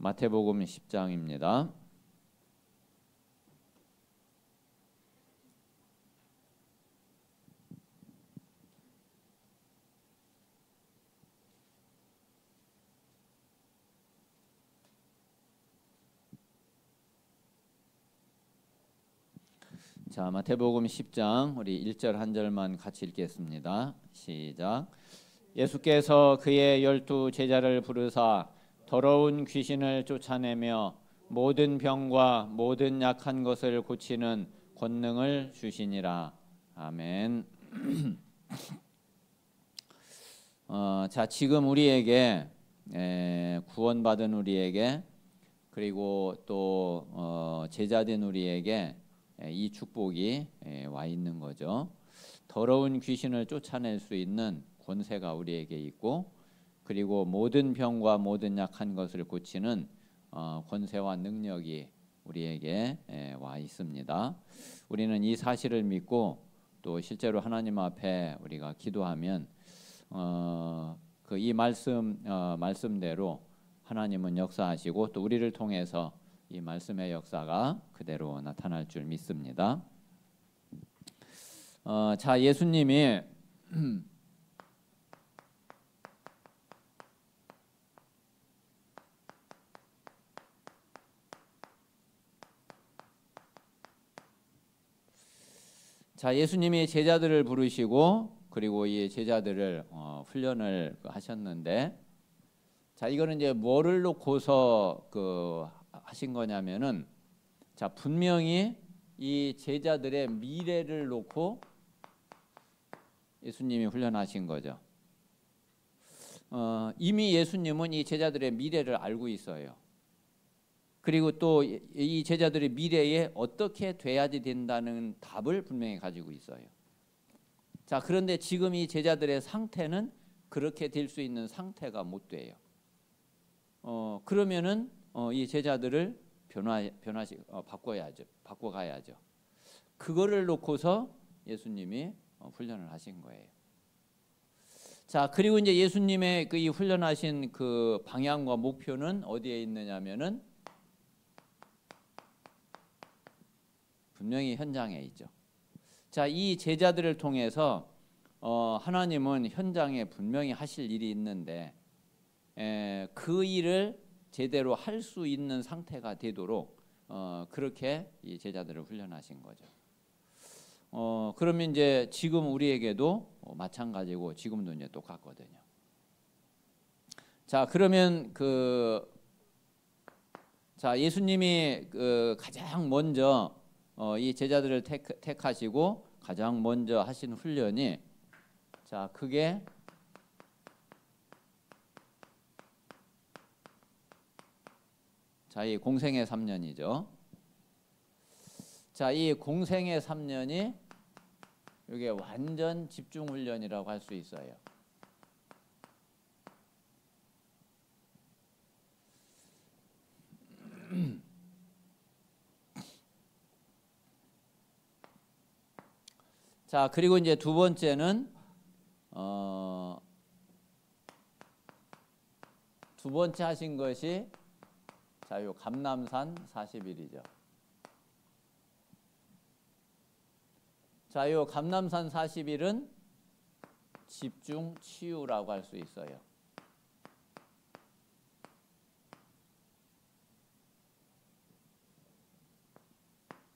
마태복음 10장입니다. 자, 마태복음 10장 우리 1절 한 절만 같이 읽겠습니다. 시작. 예수께서 그의 12 제자를 부르사 더러운 귀신을 쫓아내며 모든 병과 모든 약한 것을 고치는 권능을 주시니라. 아멘. 자, 지금 우리에게 구원받은 우리에게 그리고 또 제자된 우리에게 이 축복이 와 있는 거죠. 더러운 귀신을 쫓아낼 수 있는 권세가 우리에게 있고, 그리고 모든 병과 모든 약한 것을 고치는 권세와 능력이 우리에게 와 있습니다. 우리는 이 사실을 믿고 또 실제로 하나님 앞에 우리가 기도하면 이 말씀대로 하나님은 역사하시고 또 우리를 통해서 이 말씀의 역사가 그대로 나타날 줄 믿습니다. 자, 예수님이 예수님이 제자들을 부르시고 그리고 이 제자들을 훈련을 하셨는데, 자, 이거는 이제 뭐를 놓고서 하신 거냐면은, 자, 분명히 이 제자들의 미래를 놓고 예수님이 훈련하신 거죠. 이미 예수님은 이 제자들의 미래를 알고 있어요. 그리고 또 이 제자들의 미래에 어떻게 돼야지 된다는 답을 분명히 가지고 있어요. 자, 그런데 지금 이 제자들의 상태는 그렇게 될 수 있는 상태가 못 돼요. 그러면은 이 제자들을 바꿔가야죠. 그거를 놓고서 예수님이 훈련을 하신 거예요. 자, 그리고 이제 예수님의 이 훈련하신 그 방향과 목표는 어디에 있느냐면은 분명히 현장에 있죠. 자, 이 제자들을 통해서 하나님은 현장에 분명히 하실 일이 있는데 그 일을 제대로 할 수 있는 상태가 되도록 그렇게 이 제자들을 훈련하신 거죠. 그러면 이제 지금 우리에게도 마찬가지고 지금도 이제 똑같거든요. 자, 그러면 예수님이 가장 먼저 이 제자들을 택하시고 가장 먼저 하신 훈련이, 자, 그게 이 공생의 3년이죠. 자, 이 공생의 3년이 이게 완전 집중 훈련이라고 할 수 있어요. 자, 그리고 이제 두 번째는 두 번째 하신 것이 요 감람산 40일이죠. 자, 요 감람산 40일은 집중 치유라고 할 수 있어요.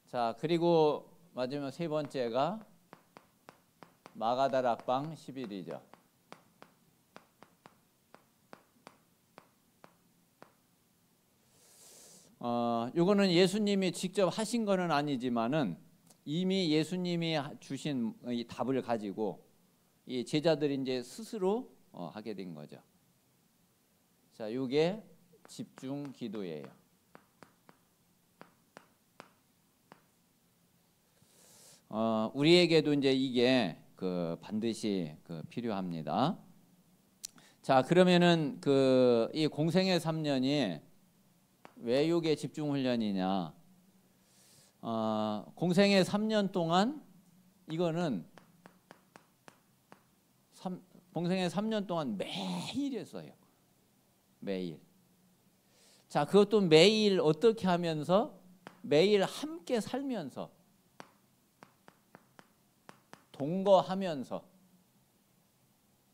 자, 그리고 마지막 세 번째가 마가다락방 10일이죠. 요거는 예수님이 직접 하신 거는 아니지만은 이미 예수님이 주신 이 답을 가지고 이 제자들이 이제 스스로 하게 된 거죠. 자, 요게 집중 기도예요. 우리에게도 이제 이게 반드시 필요합니다. 자, 그러면은 이 공생의 3년이 왜 요게 집중 훈련이냐? 공생의 3년 동안 이거는 공생의 3년 동안 매일 했어요. 매일. 자, 그것도 매일 어떻게 하면서? 매일 함께 살면서, 동거하면서,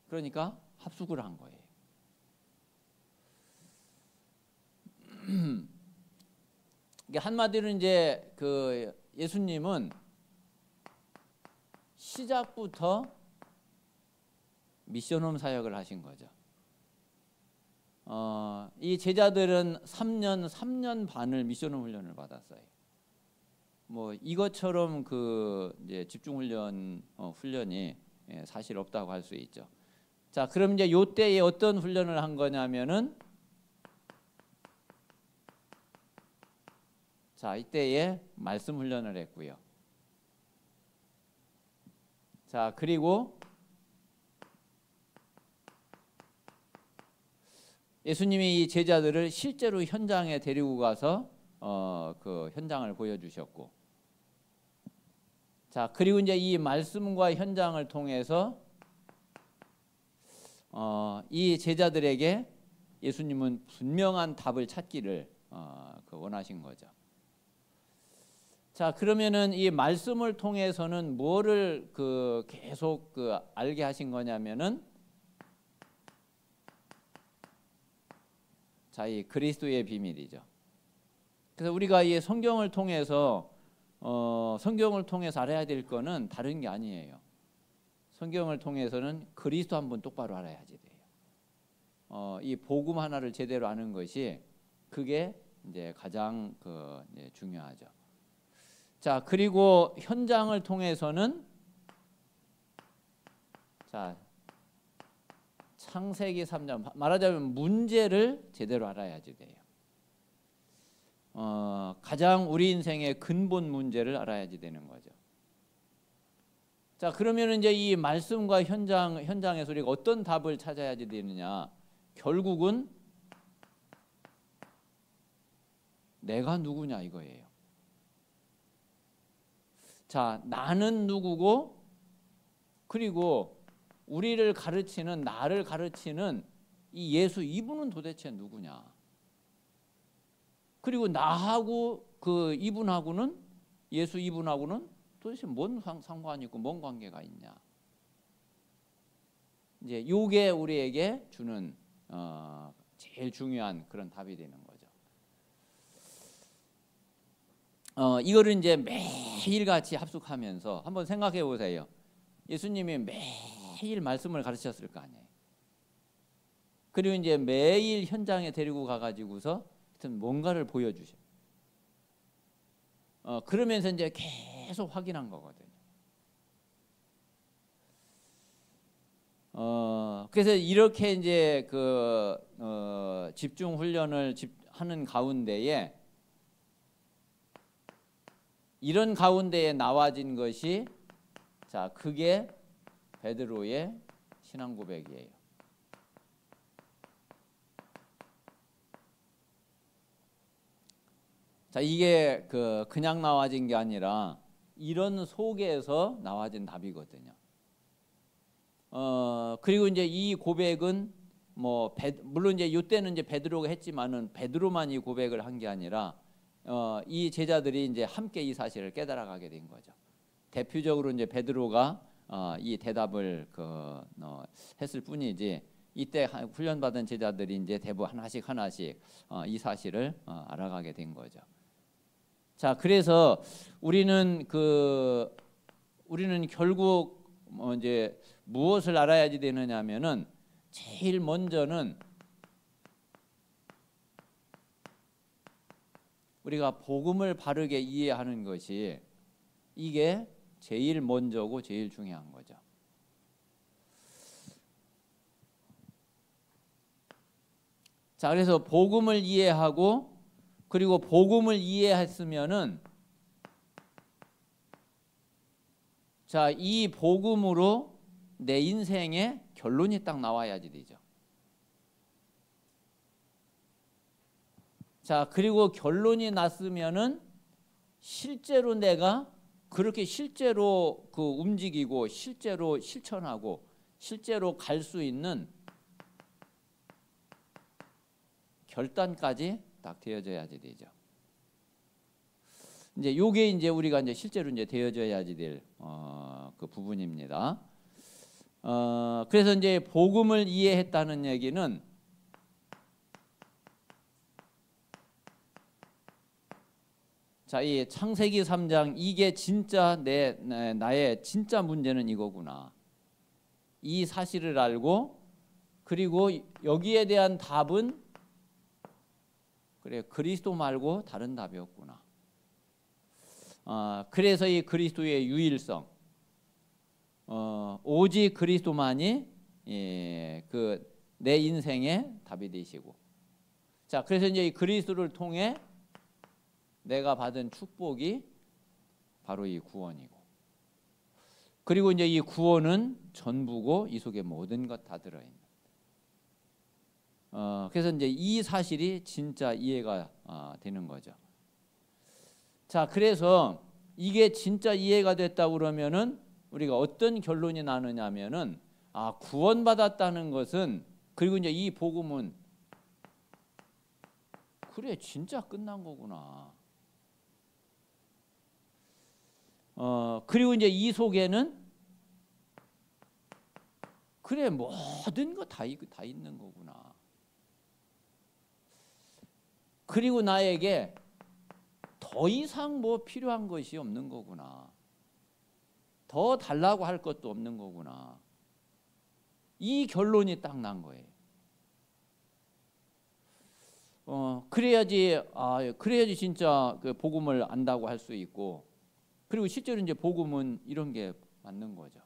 그러니까 합숙을 한 거예요. 한마디로 이제 그 예수님은 시작부터 미션홈 사역을 하신 거죠. 이 제자들은 3년 반을 미션홈 훈련을 받았어요. 뭐 이것처럼 그 이제 집중 훈련 훈련이 사실 없다고 할 수 있죠. 자, 그럼 이제 요 때에 어떤 훈련을 한 거냐면은, 자, 이때에 말씀 훈련을 했고요. 자, 그리고 예수님이 이 제자들을 실제로 현장에 데리고 가서 그 현장을 보여주셨고, 자, 그리고 이제 이 말씀과 현장을 통해서 이 제자들에게 예수님은 분명한 답을 찾기를 원하신 거죠. 자, 그러면은 이 말씀을 통해서는 뭐를 계속 알게 하신 거냐면은, 자, 이 그리스도의 비밀이죠. 그래서 우리가 이 성경을 통해서 알아야 될 거는 다른 게 아니에요. 성경을 통해서는 그리스도 한 분 똑바로 알아야지 돼요. 이 복음 하나를 제대로 아는 것이 그게 이제 가장 이제 중요하죠. 자, 그리고 현장을 통해서는, 자, 창세기 3장, 말하자면 문제를 제대로 알아야지 돼요. 가장 우리 인생의 근본 문제를 알아야지 되는 거죠. 자, 그러면 이제 이 말씀과 현장에서 우리가 어떤 답을 찾아야지 되느냐? 결국은 내가 누구냐 이거예요. 자, 나는 누구고, 그리고 우리를 가르치는, 나를 가르치는 이 예수 이분은 도대체 누구냐? 그리고 나하고 이분하고는, 예수 이분하고는 도대체 뭔 상관이 있고 뭔 관계가 있냐? 이제 요게 우리에게 주는 제일 중요한 그런 답이 되는 거죠. 이거를 이제 매일같이 합숙하면서 한번 생각해 보세요. 예수님이 매일 말씀을 가르쳤을 거 아니에요. 그리고 이제 매일 현장에 데리고 가가지고서 뭔가를 보여주셔. 그러면서 이제 계속 확인한 거거든요. 그래서 이렇게 이제 집중 훈련을 하는 가운데에, 이런 가운데에 나와진 것이, 자, 그게 베드로의 신앙 고백이에요. 자, 이게 그냥 나와진 게 아니라 이런 속에서 나와진 답이거든요. 그리고 이제 이 고백은 물론 이제 이때는 이제 베드로가 했지만은 베드로만 이 고백을 한 게 아니라 이 제자들이 이제 함께 이 사실을 깨달아가게 된 거죠. 대표적으로 이제 베드로가 이 대답을 했을 뿐이지, 이때 훈련받은 제자들이 이제 대부분 하나씩 이 사실을 알아가게 된 거죠. 자, 그래서 우리는 결국 이제 무엇을 알아야지 되느냐면은, 제일 먼저는 우리가 복음을 바르게 이해하는 것이, 이게 제일 먼저고 제일 중요한 거죠. 자, 그래서 복음을 이해하고, 그리고 복음을 이해했으면은, 자, 이 복음으로 내 인생의 결론이 딱 나와야지 되죠. 자, 그리고 결론이 났으면은 실제로 내가 그렇게 실제로 움직이고 실제로 실천하고 실제로 갈 수 있는 결단까지 딱 되어져야지 되죠. 이제 요게 이제 우리가 이제 실제로 이제 되어져야지 될 그 부분입니다. 그래서 이제 복음을 이해했다는 얘기는 자, 이 창세기 3장 이게 진짜 나의 진짜 문제는 이거구나. 이 사실을 알고 그리고 여기에 대한 답은 그래 그리스도 말고 다른 답이 없구나. 그래서 이 그리스도의 유일성, 오직 그리스도만이 그 내 인생의 답이 되시고, 자 그래서 이제 이 그리스도를 통해 내가 받은 축복이 바로 이 구원이고, 그리고 이제 이 구원은 전부고 이 속에 모든 것 다 들어있는. 그래서 이제 이 사실이 진짜 이해가 되는 거죠. 자, 그래서 이게 진짜 이해가 됐다 그러면은 우리가 어떤 결론이 나느냐면은 구원받았다는 것은, 그리고 이제 이 복음은 그래 진짜 끝난 거구나. 그리고 이제 이 속에는 그래 모든 거 다 있는 거구나. 그리고 나에게 더 이상 뭐 필요한 것이 없는 거구나. 더 달라고 할 것도 없는 거구나. 이 결론이 딱 난 거예요. 그래야지 진짜 그 복음을 안다고 할 수 있고, 그리고 실제로 이제 복음은 이런 게 맞는 거죠.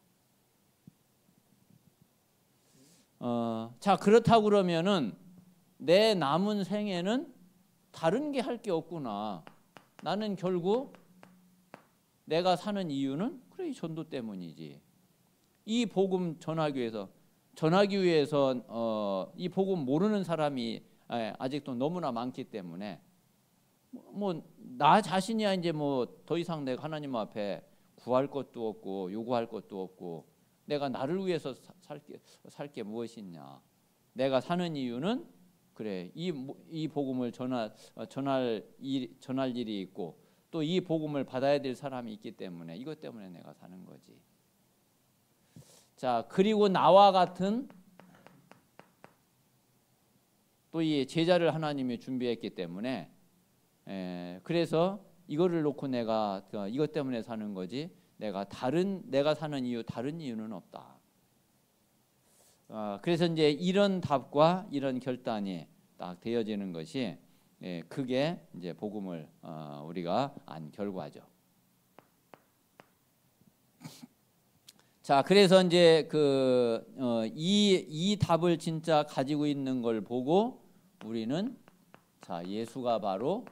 자, 그렇다고 그러면은 내 남은 생에는 다른 게 할 게 없구나. 나는 결국 내가 사는 이유는 그래 이 전도 때문이지. 이 복음 전하기 위해서 이 복음 모르는 사람이 아직도 너무나 많기 때문에 뭐 나 자신이야 이제 뭐 더 이상 내가 하나님 앞에 구할 것도 없고 요구할 것도 없고, 내가 나를 위해서 살 게 무엇이냐. 내가 사는 이유는 그래 이 복음을 전할 일이 있고, 또 이 복음을 받아야 될 사람이 있기 때문에 이것 때문에 내가 사는 거지. 자, 그리고 나와 같은 또 이 제자를 하나님이 준비했기 때문에 그래서 이거를 놓고 내가 이것 때문에 사는 거지, 내가 사는 이유 다른 이유는 없다. 그래서 이제 이런 답과 이런 결단이 딱 되어지는 것이 그게 이제 복음을 우리가 안 결과죠. 자, 그래서 이제 이 답을 진짜 가지고 있는 걸 보고 우리는 자 예수가 바로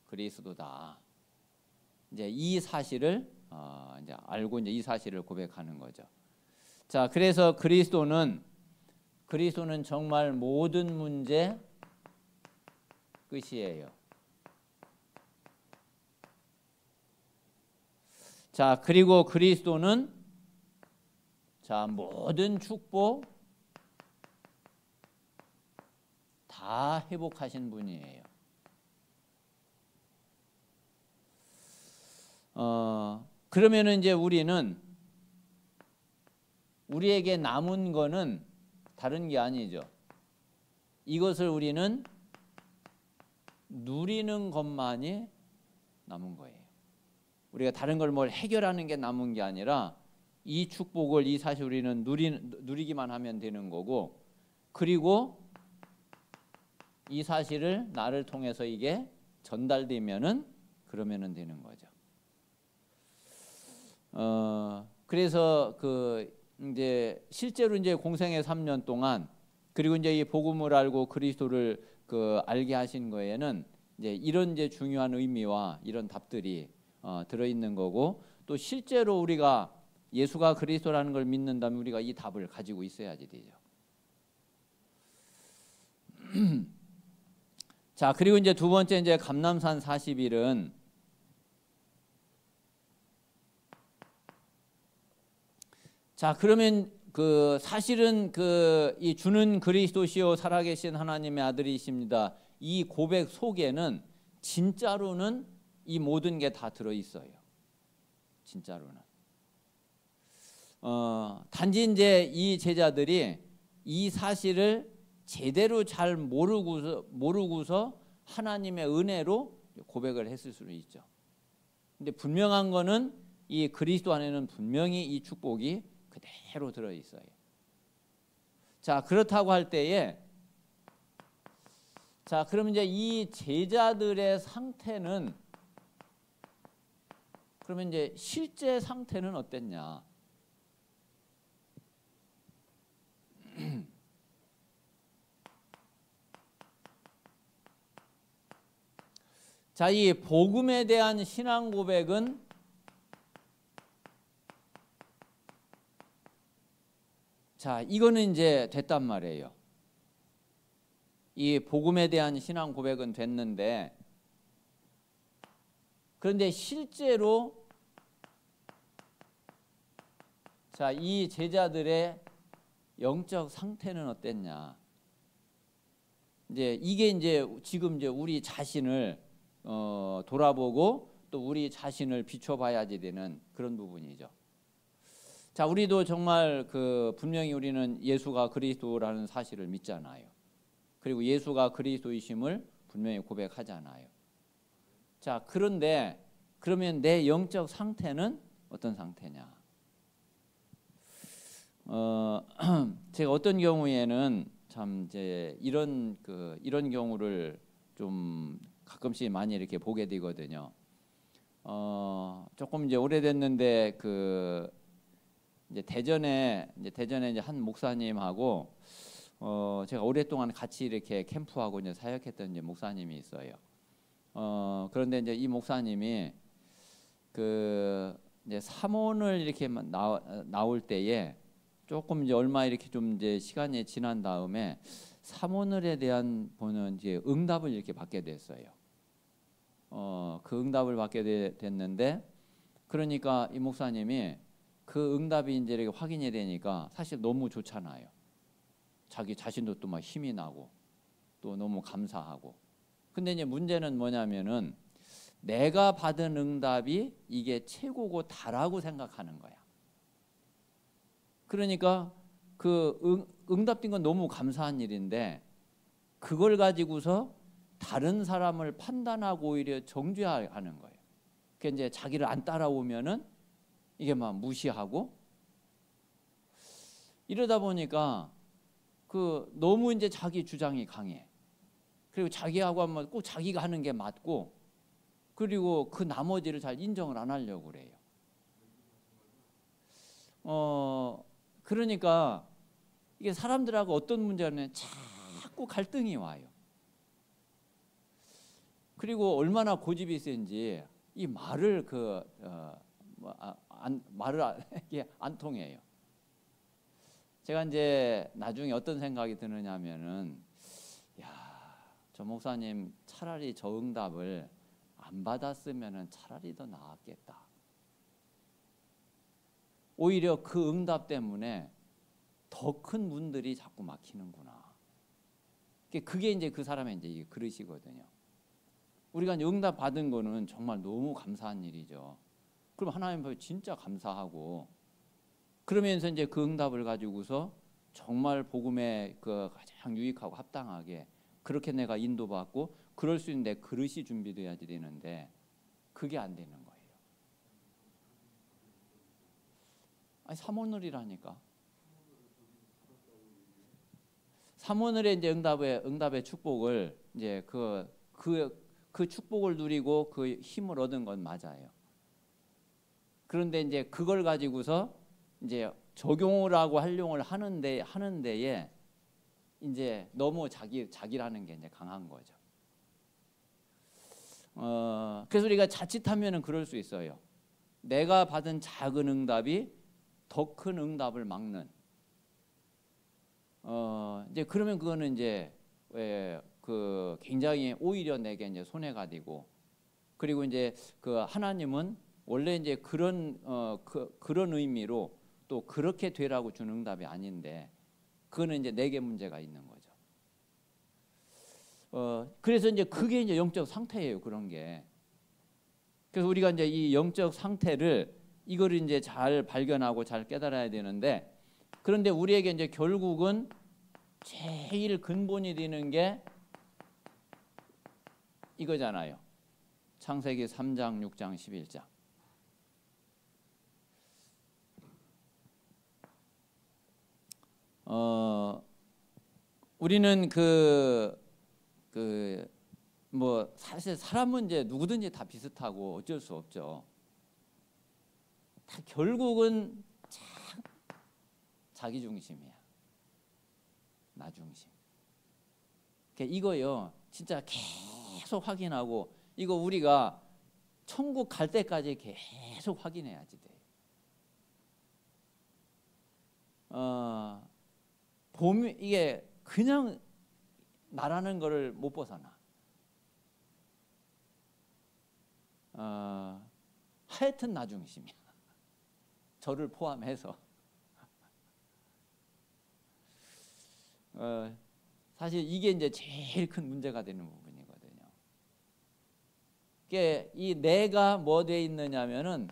그리스도다. 이제 이 사실을 이제 알고 이제 이 사실을 고백하는 거죠. 자, 그래서 그리스도는 정말 모든 문제 끝이에요. 자, 그리고 그리스도는 자 모든 축복 다 회복하신 분이에요. 그러면은 이제 우리에게 남은 거는 다른 게 아니죠. 이것을 우리는 누리는 것만이 남은 거예요. 우리가 다른 걸 뭘 해결하는 게 남은 게 아니라 이 축복을, 이 사실 우리는 누리기만 하면 되는 거고, 그리고 이 사실을 나를 통해서 이게 전달되면은 그러면은 되는 거죠. 그래서 이제 실제로 이제 공생의 3년 동안, 그리고 이제 이 복음을 알고 그리스도를 알게 하신 거에는 이제 이런 이제 중요한 의미와 이런 답들이 들어 있는 거고, 또 실제로 우리가 예수가 그리스도라는 걸 믿는다면 우리가 이 답을 가지고 있어야지 되죠. 자, 그리고 이제 두 번째 이제 감람산 40일은 자, 그러면 그 사실은 그 이 주는 그리스도시요 살아계신 하나님의 아들이십니다. 이 고백 속에는 진짜로는 이 모든 게 다 들어 있어요. 진짜로는. 단지 이제 이 제자들이 이 사실을 제대로 잘 모르고서 하나님의 은혜로 고백을 했을 수는 있죠. 근데 분명한 거는 이 그리스도 안에는 분명히 이 축복이 그대로 들어 있어요. 자, 그렇다고 할 때에 자, 그럼 이제 이 제자들의 상태는 그러면 이제 실제 상태는 어땠냐? 자, 이 복음에 대한 신앙 고백은 자, 이거는 이제 됐단 말이에요. 이 복음에 대한 신앙 고백은 됐는데 그런데 실제로 자, 이 제자들의 영적 상태는 어땠냐? 이제 이게 이제 지금 이제 우리 자신을 돌아보고 또 우리 자신을 비춰봐야지 되는 그런 부분이죠. 자, 우리도 정말 그 분명히 우리는 예수가 그리스도라는 사실을 믿잖아요. 그리고 예수가 그리스도이심을 분명히 고백하잖아요. 자, 그런데 그러면 내 영적 상태는 어떤 상태냐? 제가 어떤 경우에는 참 이제 이런 경우를 좀 가끔씩 많이 이렇게 보게 되거든요. 조금 이제 오래됐는데 이제 대전에 이제 한 목사님하고 제가 오랫동안 같이 이렇게 캠프하고 이제 사역했던 이제 목사님이 있어요. 그런데 이제 이 목사님이 이제 사모를 이렇게 나올 때에 조금 이제 얼마 이렇게 좀 이제 시간이 지난 다음에 사모늘에 대한 보는 이제 응답을 이렇게 받게 됐어요. 그 응답을 받게 됐는데 그러니까 이 목사님이 그 응답이 이제 이렇게 확인이 되니까 사실 너무 좋잖아요. 자기 자신도 또 막 힘이 나고 또 너무 감사하고. 근데 이제 문제는 뭐냐면은 내가 받은 응답이 이게 최고고 다라고 생각하는 거야. 그러니까 그 응답된 건 너무 감사한 일인데 그걸 가지고서 다른 사람을 판단하고 오히려 정죄하는 거예요. 그 이제 자기를 안 따라오면은 이게 막 무시하고 이러다 보니까 너무 이제 자기 주장이 강해. 그리고 자기하고 하면 꼭 자기가 하는 게 맞고 그리고 그 나머지를 잘 인정을 안 하려고 그래요. 그러니까 이게 사람들하고 어떤 문제냐면 자꾸 갈등이 와요. 그리고 얼마나 고집이 센지 이 말을 이게 안 통해요. 제가 이제 나중에 어떤 생각이 드느냐면은 저 목사님 차라리 저 응답을 안 받았으면은 차라리 더 나았겠다. 오히려 그 응답 때문에 더 큰 문들이 자꾸 막히는구나. 그게 이제 그 사람의 이제 그릇이거든요. 우리가 이제 응답 받은 거는 정말 너무 감사한 일이죠. 그럼 하나님 앞에 진짜 감사하고 그러면서 이제 그 응답을 가지고서 정말 복음에 가장 유익하고 합당하게 그렇게 내가 인도받고 그럴 수 있는 내 그릇이 준비돼야지 되는데 그게 안 되는 거예요. 아니 사모늘이라니까. 사모늘의 이제 응답의 축복을 이제 그 축복을 누리고 그 힘을 얻은 건 맞아요. 그런데 이제 그걸 가지고서 이제 적용을 하고 활용을 하는 데에 이제 너무 자기라는 게 이제 강한 거죠. 그래서 우리가 자칫하면은 그럴 수 있어요. 내가 받은 작은 응답이 더 큰 응답을 막는. 이제 그러면 그거는 이제 굉장히 오히려 내게 이제 손해가 되고 그리고 이제 하나님은 원래 이제 그런 의미로 또 그렇게 되라고 주는 응답이 아닌데 그거는 이제 내게 문제가 있는 거죠. 그래서 이제 그게 이제 영적 상태예요. 그런 게. 그래서 우리가 이제 이 영적 상태를 이거를 이제 잘 발견하고 잘 깨달아야 되는데 그런데 우리에게 이제 결국은 제일 근본이 되는 게 이거잖아요. 창세기 3장, 6장, 11장. 우리는 뭐 사실 사람은 이제 누구든지 다 비슷하고 어쩔 수 없죠. 다 결국은 자기 중심이야. 나 중심. 그러니까 이거요. 진짜 계속 확인하고 이거 우리가 천국 갈 때까지 계속 확인해야지 돼. 봄이 이게 그냥 나라는 거를 못 벗어나. 하여튼 나 중심이야. 저를 포함해서. 사실 이게 이제 제일 큰 문제가 되는 부분이거든요. 이게 이 내가 뭐 돼 있느냐면은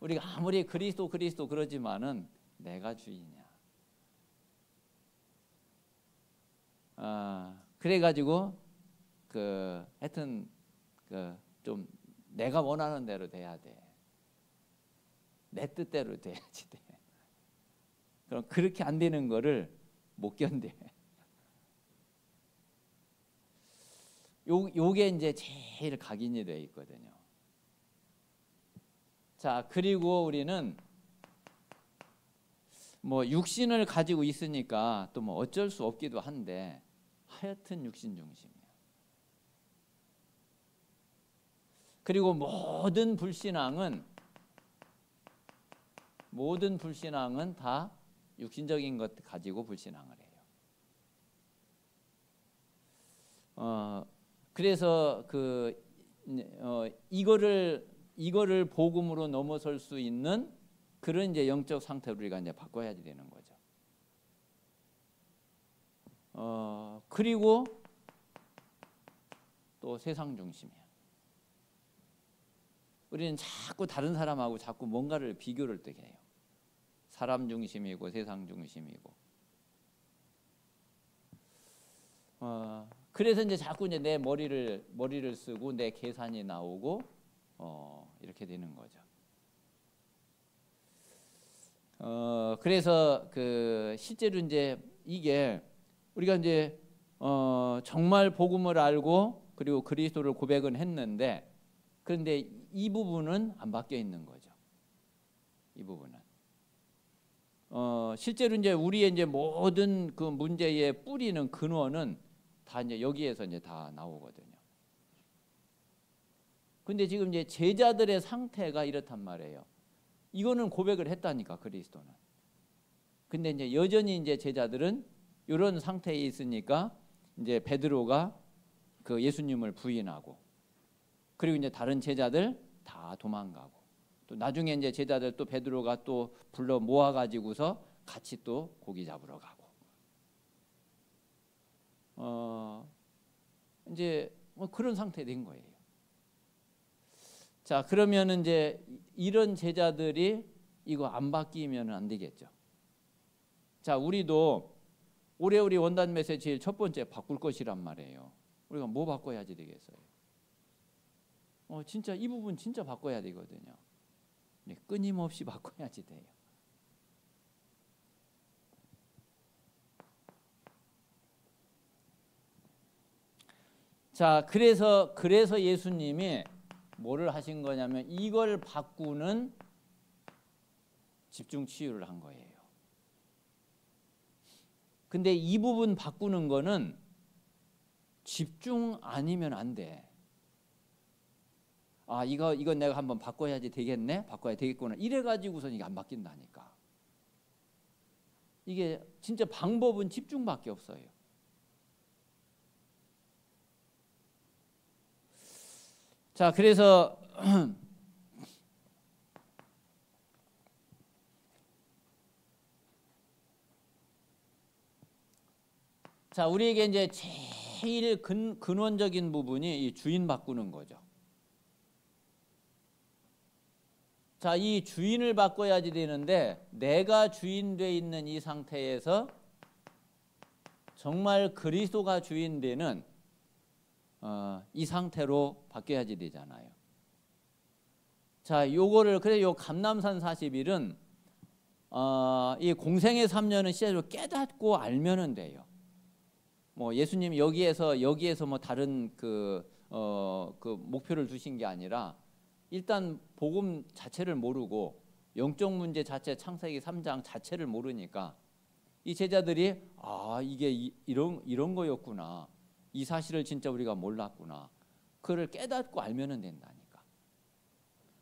우리가 아무리 그리스도 그러지만은 내가 주인이야. 그래가지고 하여튼 좀 내가 원하는 대로 돼야 돼. 내 뜻대로 돼야지 돼. 그럼 그렇게 안 되는 거를 못 견뎌. 요게 이제 제일 각인이 되어 있거든요. 자, 그리고 우리는 뭐 육신을 가지고 있으니까 또 뭐 어쩔 수 없기도 한데 하여튼 육신 중심이야. 그리고 모든 불신앙은 다 육신적인 것 가지고 불신앙을 해요. 그래서 이거를 복음으로 넘어설 수 있는 그런 이제 영적 상태로 우리가 이제 바꿔야 되는 거죠. 그리고 또 세상 중심이야. 우리는 자꾸 다른 사람하고 자꾸 뭔가를 비교를 뜨게 해요. 사람 중심이고 세상 중심이고. 그래서 이제 자꾸 이제 내 머리를 쓰고 내 계산이 나오고 이렇게 되는 거죠. 그래서 실제로 이제 이게 우리가 이제 정말 복음을 알고 그리고 그리스도를 고백은 했는데 그런데 이 부분은 안 바뀌어 있는 거죠. 이 부분은 실제로 이제 우리의 이제 모든 그 문제의 뿌리는 근원은 다 이제 여기에서 이제 다 나오거든요. 근데 지금 이제 제자들의 상태가 이렇단 말이에요. 이거는 고백을 했다니까 그리스도는. 근데 이제 여전히 이제 제자들은 이런 상태에 있으니까 이제 베드로가 그 예수님을 부인하고 그리고 이제 다른 제자들 다 도망가고 또 나중에 이제 제자들 또 베드로가 또 불러 모아 가지고서 같이 또 고기 잡으러 가고 이제 뭐 그런 상태 된 거예요. 자, 그러면 이제 이런 제자들이 이거 안 바뀌면 안 되겠죠. 자, 우리도 올해 우리 원단 메시지의 첫 번째 바꿀 것이란 말이에요. 우리가 뭐 바꿔야지 되겠어요? 진짜 이 부분 진짜 바꿔야 되거든요. 네, 끊임없이 바꿔야지 돼요. 자, 그래서 예수님이 뭐를 하신 거냐면 이걸 바꾸는 집중 치유를 한 거예요. 근데 이 부분 바꾸는 거는 집중 아니면 안 돼. 이건 내가 한번 바꿔야지 되겠네? 바꿔야 되겠구나. 이래가지고선 이게 안 바뀐다니까. 이게 진짜 방법은 집중밖에 없어요. 자, 그래서 자, 우리에게 이제 제일 근원적인 부분이 이 주인 바꾸는 거죠. 자, 이 주인을 바꿔야지 되는데 내가 주인 돼 있는 이 상태에서 정말 그리스도가 주인 되는 이 상태로 바뀌어야지 되잖아요. 자, 요거를 그래 요 감람산 40일은 이 공생의 3년은 실제로 깨닫고 알면은 돼요. 뭐 예수님이 여기에서 뭐 다른 그 목표를 두신 게 아니라 일단 복음 자체를 모르고 영적 문제 자체 창세기 3장 자체를 모르니까 이 제자들이 이게 이런 거였구나. 이 사실을 진짜 우리가 몰랐구나. 그걸 깨닫고 알면은 된다니까.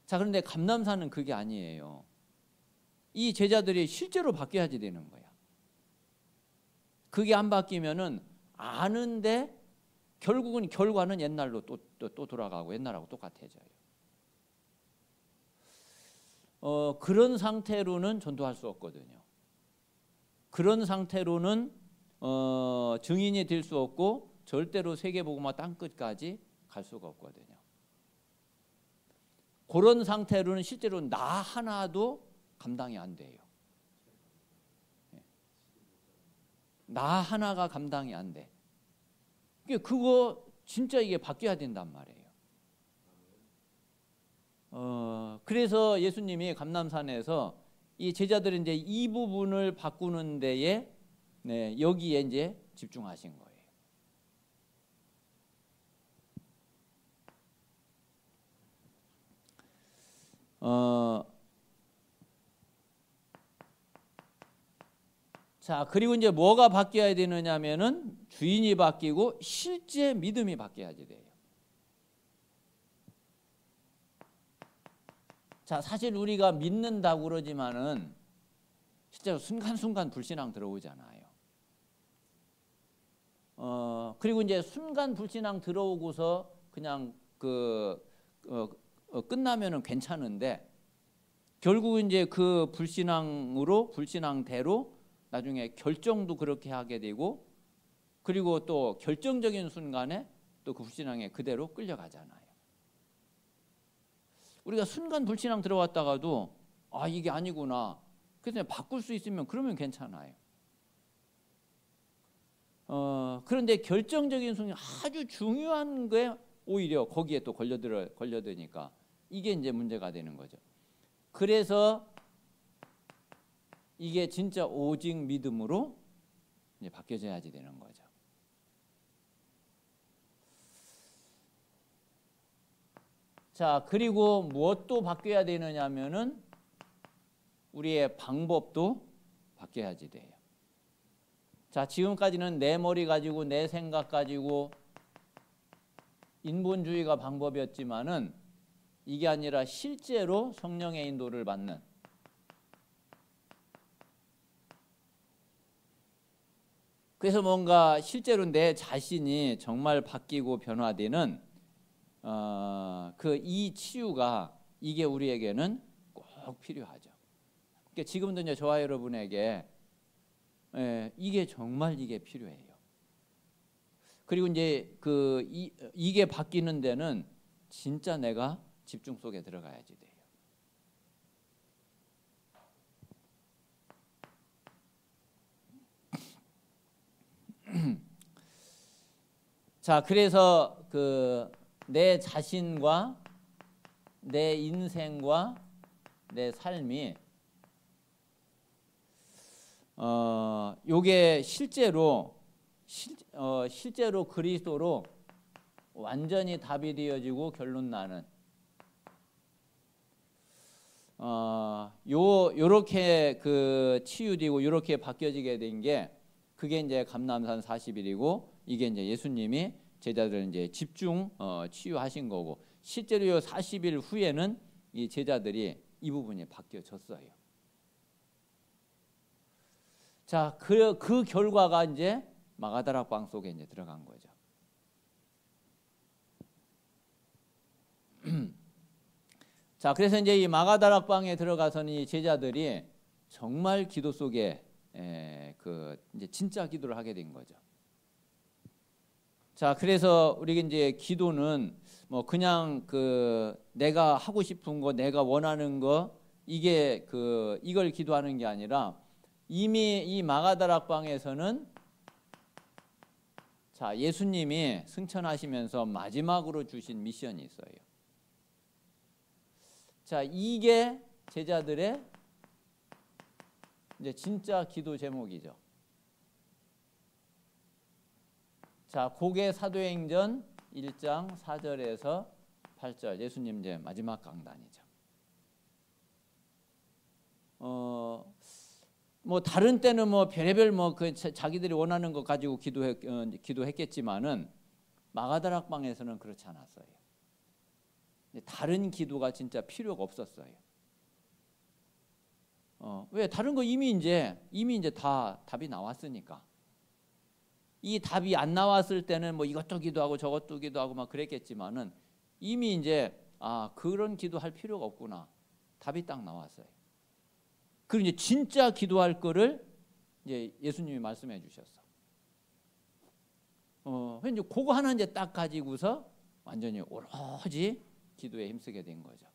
자, 그런데 감람산은 그게 아니에요. 이 제자들이 실제로 바뀌어야지 되는 거야. 그게 안 바뀌면은 아는데 결국은 결과는 옛날로 또 돌아가고 옛날하고 똑같아져요. 그런 상태로는 전도할 수 없거든요. 그런 상태로는 증인이 될 수 없고 절대로 세계복음화 땅끝까지 갈 수가 없거든요. 그런 상태로는 실제로 나 하나도 감당이 안 돼요. 나 하나가 감당이 안 돼. 그거 진짜 이게 바뀌어야 된단 말이에요. 그래서 예수님이 감람산에서 이 제자들이 이제 이 부분을 바꾸는 데에 여기에 이제 집중하신 거예요. 자, 그리고 이제 뭐가 바뀌어야 되느냐면은 주인이 바뀌고 실제 믿음이 바뀌어야지 돼요. 자, 사실 우리가 믿는다고 그러지만은 실제로 순간순간 불신앙 들어오잖아요. 그리고 이제 순간 불신앙 들어오고서 그냥 끝나면은 괜찮은데 결국은 이제 그 불신앙대로 나중에 결정도 그렇게 하게 되고 그리고 또 결정적인 순간에 또 그 불신앙에 그대로 끌려가잖아요. 우리가 순간 불신앙 들어왔다가도 이게 아니구나. 그래서 바꿀 수 있으면 그러면 괜찮아요. 그런데 결정적인 순간 아주 중요한 게 오히려 거기에 또 걸려드니까 이게 이제 문제가 되는 거죠. 그래서 이게 진짜 오직 믿음으로 이제 바뀌어져야지 되는 거죠. 자, 그리고 무엇도 바뀌어야 되느냐면은 우리의 방법도 바뀌어야지 돼요. 자, 지금까지는 내 머리 가지고 내 생각 가지고 인본주의가 방법이었지만은 이게 아니라 실제로 성령의 인도를 받는 그래서 뭔가 실제로 내 자신이 정말 바뀌고 변화되는 이 치유가 이게 우리에게는 꼭 필요하죠. 그러니까 지금도 이제 저와 여러분에게 이게 정말 이게 필요해요. 그리고 이제 이게 바뀌는 데는 진짜 내가 집중 속에 들어가야지 돼요. 자, 그래서 내 자신과 내 인생과 내 삶이 요게 실제로 그리스도로 완전히 답이 되어지고 결론 나는 요렇게 치유되고 요렇게 바뀌어지게 된 게 그게 이제 감람산 40일이고 이게 이제 예수님이 제자들 이제 집중 치유하신 거고 실제로 요 40일 후에는 이 제자들이 이 부분이 바뀌어졌어요. 자, 그 결과가 이제 마가다락방 속에 이제 들어간 거죠. 자, 그래서 이제 이 마가다락방에 들어가서는 이 제자들이 정말 기도 속에 이제 진짜 기도를 하게 된 거죠. 자, 그래서 우리가 이제 기도는 뭐 그냥 내가 하고 싶은 거, 내가 원하는 거 이걸 기도하는 게 아니라 이미 이 마가다락방에서는 자, 예수님이 승천하시면서 마지막으로 주신 미션이 있어요. 자, 이게 제자들의 이제 진짜 기도 제목이죠. 자, 그게 사도행전 1장 4절에서 8절 예수님 이제 마지막 강단이죠. 뭐 다른 때는 뭐 별의별 자기들이 원하는 거 가지고 기도했겠지만은 마가다락방에서는 그렇지 않았어요. 다른 기도가 진짜 필요가 없었어요. 왜 다른 거 이미 이제 다 답이 나왔으니까. 이 답이 안 나왔을 때는 뭐 이것도 기도하고 저것도 기도하고 막 그랬겠지만은 이미 이제 그런 기도할 필요가 없구나. 답이 딱 나왔어요. 그리고 이제 진짜 기도할 거를 이제 예수님이 말씀해 주셨어. 이제 그거 하나 이제 딱 가지고서 완전히 오로지 기도에 힘쓰게 된 거죠.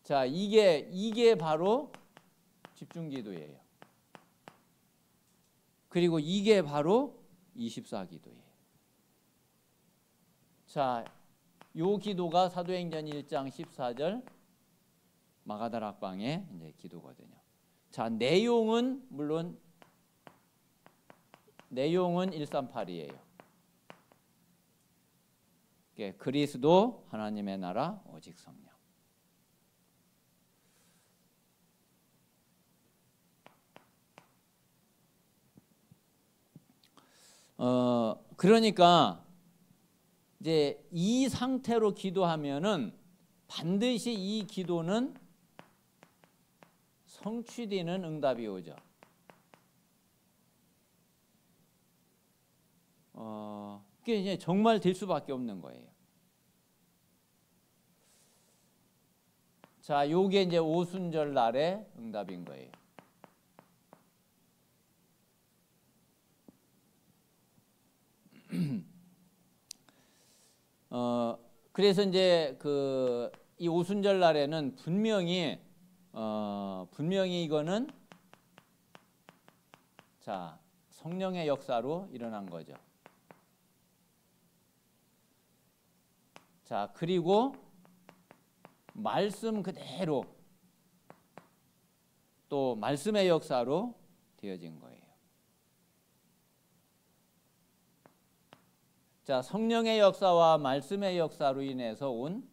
자, 이게 바로 집중 기도예요. 그리고 이게 바로 24기도예요. 자, 요 기도가 사도행전 1장 14절 마가다락방의 이제 기도거든요. 자, 내용은 138이에요. 그리스도 하나님의 나라 오직 성령. 그러니까 이제 이 상태로 기도하면은 반드시 이 기도는 성취되는 응답이 오죠. 그게 이제 정말 될 수밖에 없는 거예요. 자, 요게 이제 오순절 날의 응답인 거예요. 그래서 이제 이 오순절 날에는 분명히 이거는 자, 성령의 역사로 일어난 거죠. 자, 그리고 말씀 그대로 또 말씀의 역사로 되어진 거예요. 자, 성령의 역사와 말씀의 역사로 인해서 온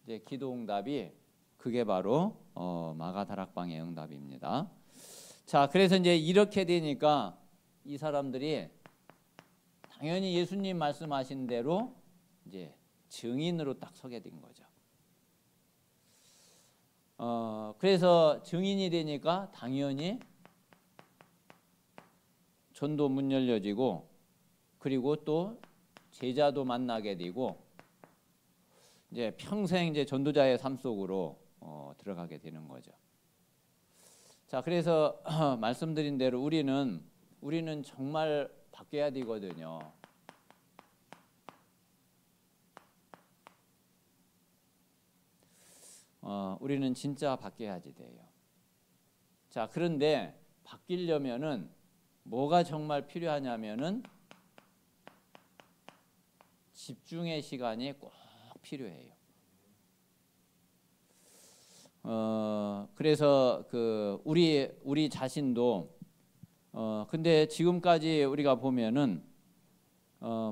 이제 기도 응답이 그게 바로 마가다락방의 응답입니다. 자, 그래서 이제 이렇게 되니까 이 사람들이 당연히 예수님 말씀하신 대로 이제 증인으로 딱 서게 된 거죠. 그래서 증인이 되니까 당연히 전도 문 열려지고 그리고 또 제자도 만나게 되고 이제 평생 이제 전도자의 삶 속으로 들어가게 되는 거죠. 자, 그래서 말씀드린 대로 우리는 정말 바뀌어야 되거든요. 우리는 진짜 바뀌어야지 돼요. 자, 그런데 바뀌려면은 뭐가 정말 필요하냐면은 집중의 시간이 꼭 필요해요. 그래서 우리 자신도 근데 지금까지 우리가 보면은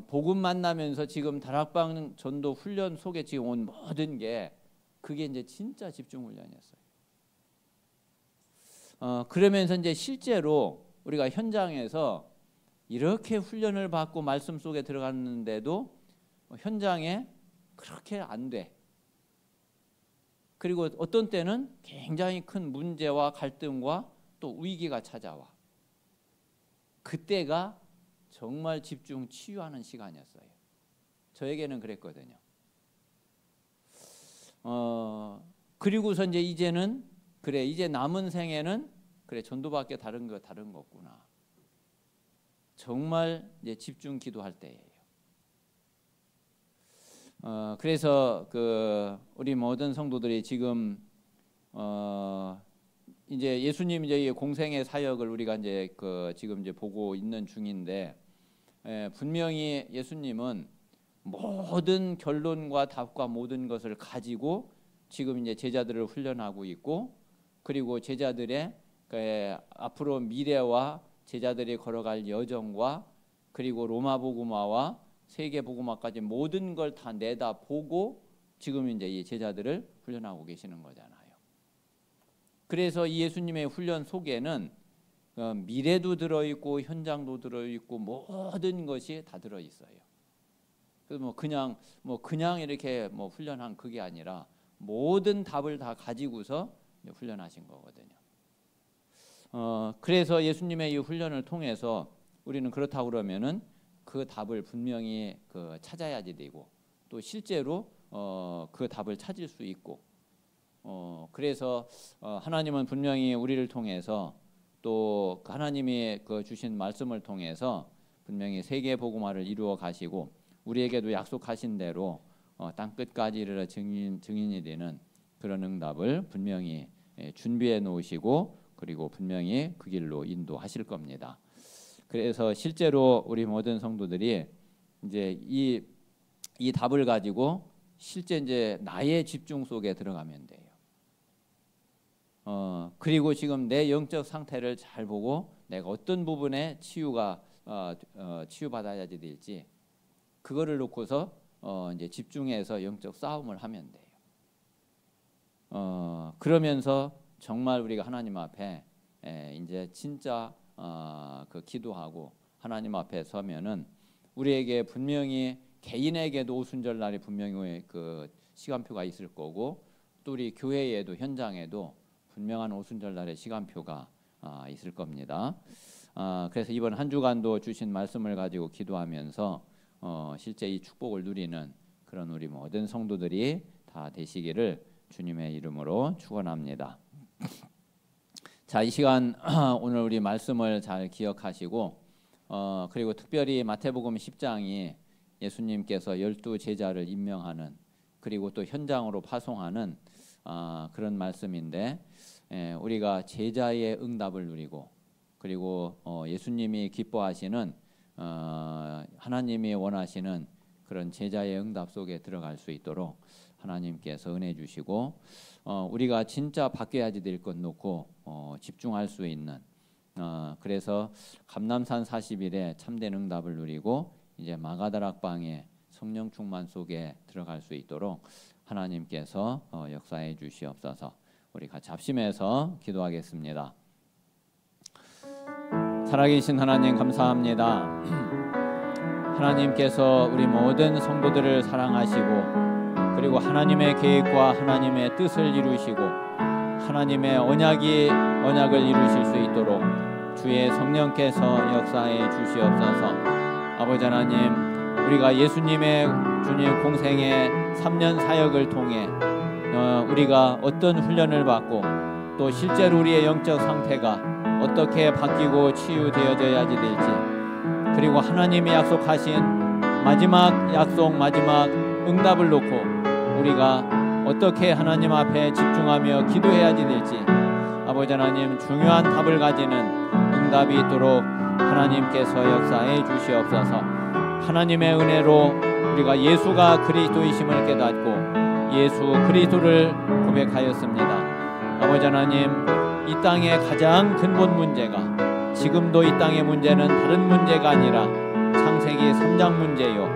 복음 만나면서 지금 다락방 전도 훈련 속에 지금 온 모든 게 그게 이제 진짜 집중 훈련이었어요. 그러면서 이제 실제로 우리가 현장에서 이렇게 훈련을 받고 말씀 속에 들어갔는데도 현장에 그렇게 안 돼. 그리고 어떤 때는 굉장히 큰 문제와 갈등과 또 위기가 찾아와. 그때가 정말 집중 치유하는 시간이었어요. 저에게는 그랬거든요. 그리고서 이제는 그래 이제 남은 생에는 그래 전도밖에 다른 거 없구나. 정말 이제 집중 기도할 때예요. 그래서 우리 모든 성도들이 지금 이제 예수님 이제 공생의 사역을 우리가 이제 지금 이제 보고 있는 중인데, 분명히 예수님은 모든 결론과 답과 모든 것을 가지고 지금 이제 제자들을 훈련하고 있고, 그리고 제자들의 앞으로 미래와 제자들이 걸어갈 여정과 그리고 로마 복음화와 세계 복음화까지 모든 걸 다 내다보고 지금 이제 이 제자들을 훈련하고 계시는 거잖아요. 그래서 이 예수님의 훈련 속에는 미래도 들어있고 현장도 들어있고 모든 것이 다 들어있어요. 그래서 그냥 이렇게 훈련한 그게 아니라 모든 답을 다 가지고서 훈련하신 거거든요. 그래서 예수님의 이 훈련을 통해서 우리는 그렇다고 그러면은 그 답을 분명히 찾아야지 되고, 또 실제로 그 답을 찾을 수 있고, 그래서 하나님은 분명히 우리를 통해서 또 하나님이 주신 말씀을 통해서 분명히 세계 복음화를 이루어 가시고, 우리에게도 약속하신 대로 땅 끝까지 이르러 증인이 되는 그런 응답을 분명히 준비해 놓으시고, 그리고 분명히 그 길로 인도하실 겁니다. 그래서 실제로 우리 모든 성도들이 이제 이 답을 가지고 실제 이제 나의 집중 속에 들어가면 돼요. 그리고 지금 내 영적 상태를 잘 보고 내가 어떤 부분에 치유받아야지 될지, 그거를 놓고서 이제 집중해서 영적 싸움을 하면 돼요. 그러면서 정말 우리가 하나님 앞에 이제 진짜 기도하고 하나님 앞에 서면은 우리에게 분명히 개인에게도 오순절날이 분명히 시간표가 있을 거고, 또 우리 교회에도 현장에도 분명한 오순절날의 시간표가 있을 겁니다. 그래서 이번 한 주간도 주신 말씀을 가지고 기도하면서 실제 이 축복을 누리는 그런 우리 모든 성도들이 다 되시기를 주님의 이름으로 축원합니다. 자, 이 시간 오늘 우리 말씀을 잘 기억하시고, 그리고 특별히 마태복음 10장이 예수님께서 12 제자를 임명하는, 그리고 또 현장으로 파송하는 그런 말씀인데, 우리가 제자의 응답을 누리고, 그리고 예수님이 기뻐하시는 하나님이 원하시는 그런 제자의 응답 속에 들어갈 수 있도록 하나님께서 은혜 주시고, 우리가 진짜 바뀌어야지 될 것 놓고 집중할 수 있는, 그래서 감람산 40일에 참된 응답을 누리고 이제 마가다락방의 성령 충만 속에 들어갈 수 있도록 하나님께서 역사해 주시옵소서. 우리 같이 합심해서 기도하겠습니다. 살아계신 하나님 감사합니다. 하나님께서 우리 모든 성도들을 사랑하시고, 그리고 하나님의 계획과 하나님의 뜻을 이루시고 하나님의 언약을 이루실 수 있도록 주의 성령께서 역사해 주시옵소서. 아버지 하나님, 우리가 예수님의 주님 공생의 3년 사역을 통해 우리가 어떤 훈련을 받고, 또 실제로 우리의 영적 상태가 어떻게 바뀌고 치유되어져야지 될지, 그리고 하나님이 약속하신 마지막 약속, 마지막 응답을 놓고 우리가 어떻게 하나님 앞에 집중하며 기도해야지 될지, 아버지 하나님 중요한 답을 가지는 응답이 있도록 하나님께서 역사해 주시옵소서. 하나님의 은혜로 우리가 예수가 그리스도이심을 깨닫고 예수 그리스도를 고백하였습니다. 아버지 하나님, 이 땅의 가장 근본 문제가, 지금도 이 땅의 문제는 다른 문제가 아니라 창세기 3장 문제요,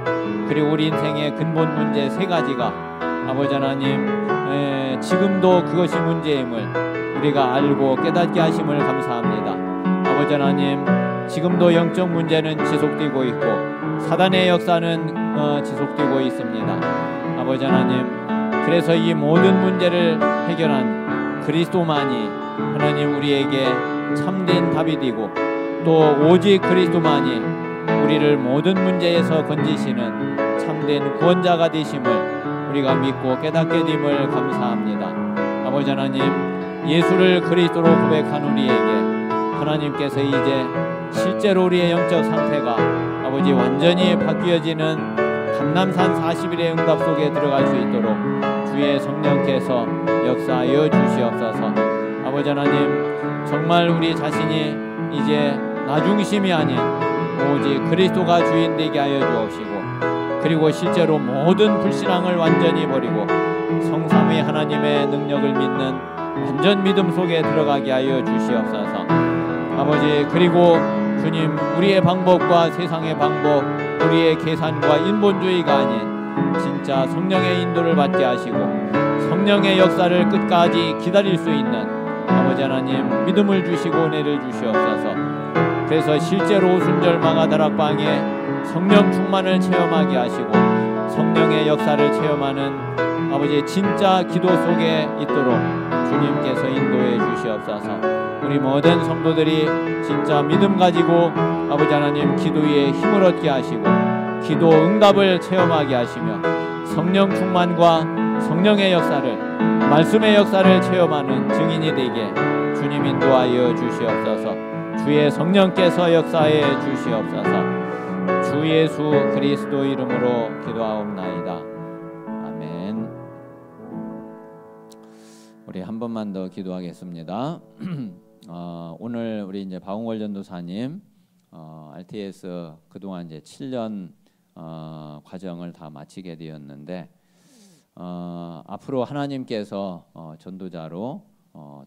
그리고 우리 인생의 근본 문제 3가지가 아버지 하나님 지금도 그것이 문제임을 우리가 알고 깨닫게 하심을 감사합니다. 아버지 하나님, 지금도 영적 문제는 지속되고 있고 사단의 역사는 지속되고 있습니다. 아버지 하나님, 그래서 이 모든 문제를 해결한 그리스도만이 하나님 우리에게 참된 답이 되고, 또 오직 그리스도만이 우리를 모든 문제에서 건지시는 참된 구원자가 되심을 우리가 믿고 깨닫게 됨을 감사합니다. 아버지 하나님, 예수를 그리스도로 고백한 우리에게 하나님께서 이제 실제로 우리의 영적 상태가 아버지 완전히 바뀌어지는 감람산 40일의 응답 속에 들어갈 수 있도록 주의 성령께서 역사하여 주시옵소서. 아버지 하나님, 정말 우리 자신이 이제 나 중심이 아닌 오직 그리스도가 주인 되게 하여 주옵시고, 그리고 실제로 모든 불신앙을 완전히 버리고 성삼위 하나님의 능력을 믿는 완전 믿음 속에 들어가게 하여 주시옵소서. 아버지, 그리고 주님, 우리의 방법과 세상의 방법, 우리의 계산과 인본주의가 아닌 진짜 성령의 인도를 받게 하시고 성령의 역사를 끝까지 기다릴 수 있는 아버지 하나님 믿음을 주시고 은혜를 주시옵소서. 그래서 실제로 오순절마가 다락방에 성령 충만을 체험하게 하시고 성령의 역사를 체험하는 아버지 진짜 기도 속에 있도록 주님께서 인도해 주시옵소서. 우리 모든 성도들이 진짜 믿음 가지고 아버지 하나님 기도에 힘을 얻게 하시고 기도 응답을 체험하게 하시며 성령 충만과 성령의 역사를, 말씀의 역사를 체험하는 증인이 되게 주님 인도하여 주시옵소서. 주의 성령께서 역사해 주시옵소서. 주 예수 그리스도 이름으로 기도하옵나이다. 아멘. 우리 한 번만 더 기도하겠습니다. 오늘 우리 이제 박웅월 전도사님 RTS 그동안 이제 7년 과정을 다 마치게 되었는데 앞으로 하나님께서 전도자로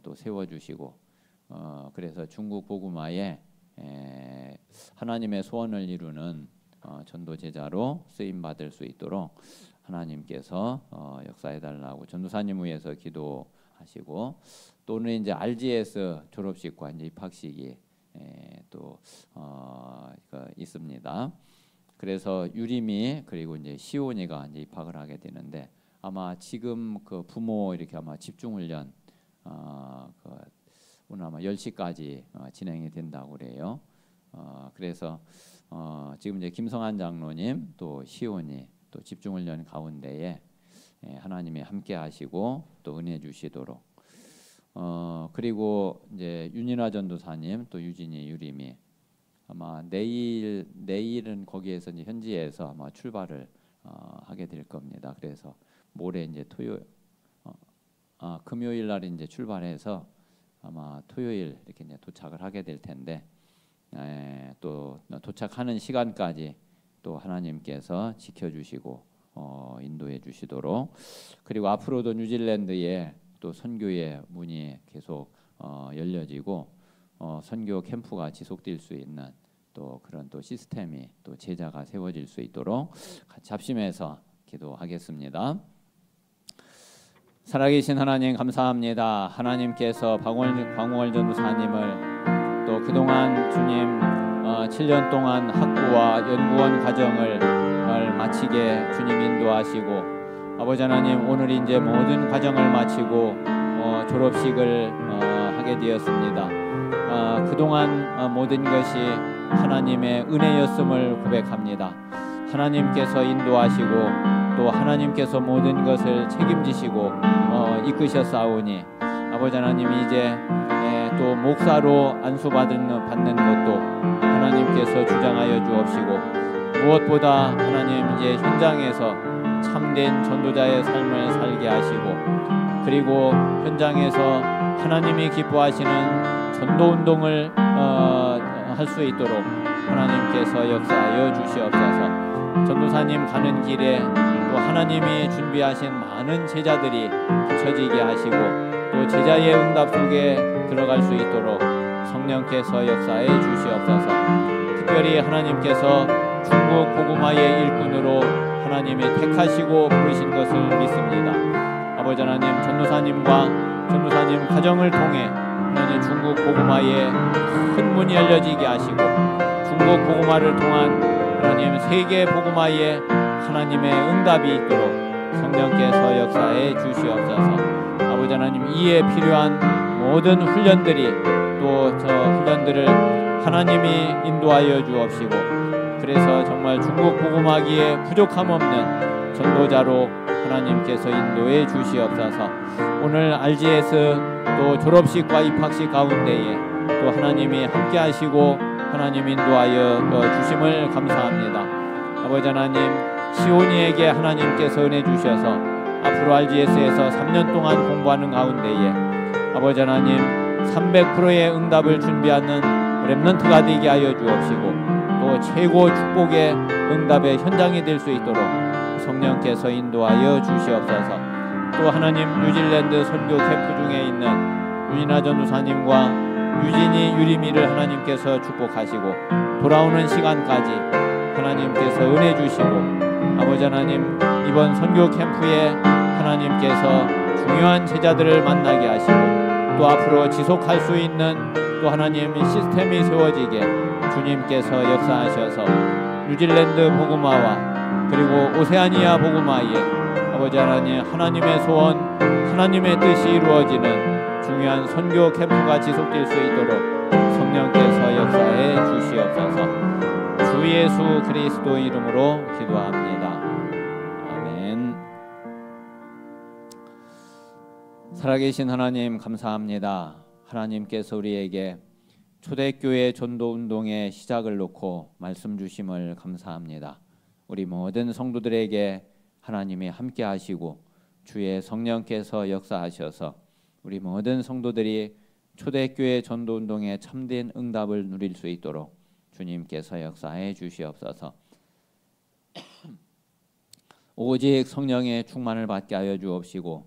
또 세워주시고 그래서 중국 복음화에 하나님의 소원을 이루는 전도 제자로 쓰임 받을 수 있도록 하나님께서 역사해 달라고 전도사님 위해서 기도하시고, 또는 이제 RGS 졸업식과 이제 입학식이 또 있습니다. 그래서 유림이 그리고 이제 시온이가 이제 입학을 하게 되는데 아마 지금 그 부모 이렇게 아마 집중훈련 오늘 아마 10시까지 진행이 된다고 그래요. 그래서 지금 이제 김성한 장로님 또 시온이 또 집중훈련 가운데에 하나님이 함께 하시고 또 은혜 주시도록 그리고 이제 윤인화 전도사님 또 유진이 유림이 아마 내일은 거기에서 이제 현지에서 아마 출발을 하게 될 겁니다. 그래서 모레 이제 금요일 날 이제 출발해서 아마 토요일 이렇게 이제 도착을 하게 될 텐데 또 도착하는 시간까지 또 하나님께서 지켜주시고 인도해 주시도록, 그리고 앞으로도 뉴질랜드에 또 선교의 문이 계속 열려지고 선교 캠프가 지속될 수 있는 또 그런 또 시스템이 또 제자가 세워질 수 있도록 같이 합심해서 기도하겠습니다. 살아계신 하나님 감사합니다. 하나님께서 박웅월 전도사님을 또 그동안 주님 7년 동안 학부와 연구원 과정을 마치게 주님 인도하시고, 아버지 하나님 오늘 이제 모든 과정을 마치고 졸업식을 하게 되었습니다. 그동안 모든 것이 하나님의 은혜였음을 고백합니다. 하나님께서 인도하시고 또 하나님께서 모든 것을 책임지시고 이끄셨사오니 아버지 하나님 이제 또 목사로 안수받는 것도 하나님께서 주장하여 주옵시고, 무엇보다 하나님 이제 현장에서 참된 전도자의 삶을 살게 하시고, 그리고 현장에서 하나님이 기뻐하시는 전도운동을 할 수 있도록 하나님께서 역사하여 주시옵소서. 전도사님 가는 길에 또 하나님이 준비하신 많은 제자들이 붙여지게 하시고 또 제자의 응답 속에 들어갈 수 있도록 성령께서 역사해 주시옵소서. 특별히 하나님께서 중국 복음화의 일꾼으로 하나님이 택하시고 부르신 것을 믿습니다. 아버지 하나님 전도사님과 전도사님 가정을 통해 하나님 중국 복음화에 큰 문이 열려지게 하시고 중국 복음화를 통한 하나님 세계 복음화에 하나님의 응답이 있도록 성령께서 역사해 주시옵소서. 아버지 하나님 이에 필요한 모든 훈련들이 또 저 훈련들을 하나님이 인도하여 주옵시고, 그래서 정말 중국 복음화기에 부족함 없는 전도자로 하나님께서 인도해 주시옵소서. 오늘 RGS 또 졸업식과 입학식 가운데에 또 하나님이 함께 하시고 하나님 인도하여 주심을 감사합니다. 아버지 하나님, 시온이에게 하나님께서 은혜 주셔서 앞으로 RGS에서 3년 동안 공부하는 가운데에 아버지 하나님 300%의 응답을 준비하는 렘넌트가 되게 하여 주옵시고 또 최고 축복의 응답의 현장이 될 수 있도록 성령께서 인도하여 주시옵소서. 또 하나님 뉴질랜드 선교 캠프 중에 있는 유진아 전도사님과 유진이 유리미를 하나님께서 축복하시고 돌아오는 시간까지 하나님께서 은혜 주시고 아버지 하나님 이번 선교 캠프에 하나님께서 중요한 제자들을 만나게 하시고 또 앞으로 지속할 수 있는 또 하나님 시스템이 세워지게 주님께서 역사하셔서 뉴질랜드 복음화와 그리고 오세아니아 복음화에 아버지 하나님 하나님의 소원 하나님의 뜻이 이루어지는 중요한 선교 캠프가 지속될 수 있도록 성령께서 역사해 주시옵소서. 주 예수 그리스도 이름으로 기도합니다. 아멘. 살아계신 하나님 감사합니다. 하나님께서 우리에게 초대교회 전도운동의 시작을 놓고 말씀 주심을 감사합니다. 우리 모든 성도들에게 하나님이 함께 하시고 주의 성령께서 역사하셔서 우리 모든 성도들이 초대교회 전도운동의 참된 응답을 누릴 수 있도록 주님께서 역사해 주시옵소서. 오직 성령의 충만을 받게 하여 주옵시고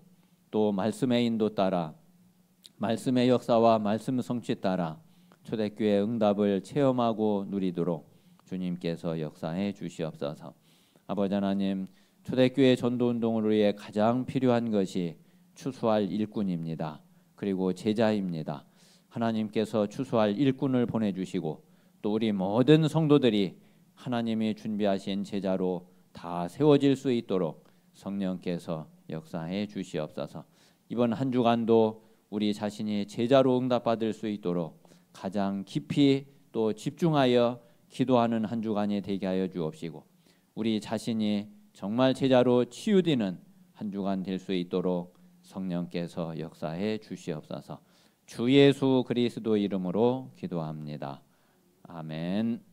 또 말씀의 인도 따라 말씀의 역사와 말씀 성취 따라 초대교회 응답을 체험하고 누리도록 주님께서 역사해 주시옵소서. 아버지 하나님, 초대교회 전도운동을 위해 가장 필요한 것이 추수할 일꾼입니다. 그리고 제자입니다. 하나님께서 추수할 일꾼을 보내주시고 또 우리 모든 성도들이 하나님이 준비하신 제자로 다 세워질 수 있도록 성령께서 역사해 주시옵소서. 이번 한 주간도 우리 자신이 제자로 응답받을 수 있도록 가장 깊이 또 집중하여 기도하는 한 주간이 되게 하여 주옵시고 우리 자신이 정말 제자로 치유되는 한 주간 될 수 있도록 성령께서 역사해 주시옵소서. 주 예수 그리스도 이름으로 기도합니다. 아멘.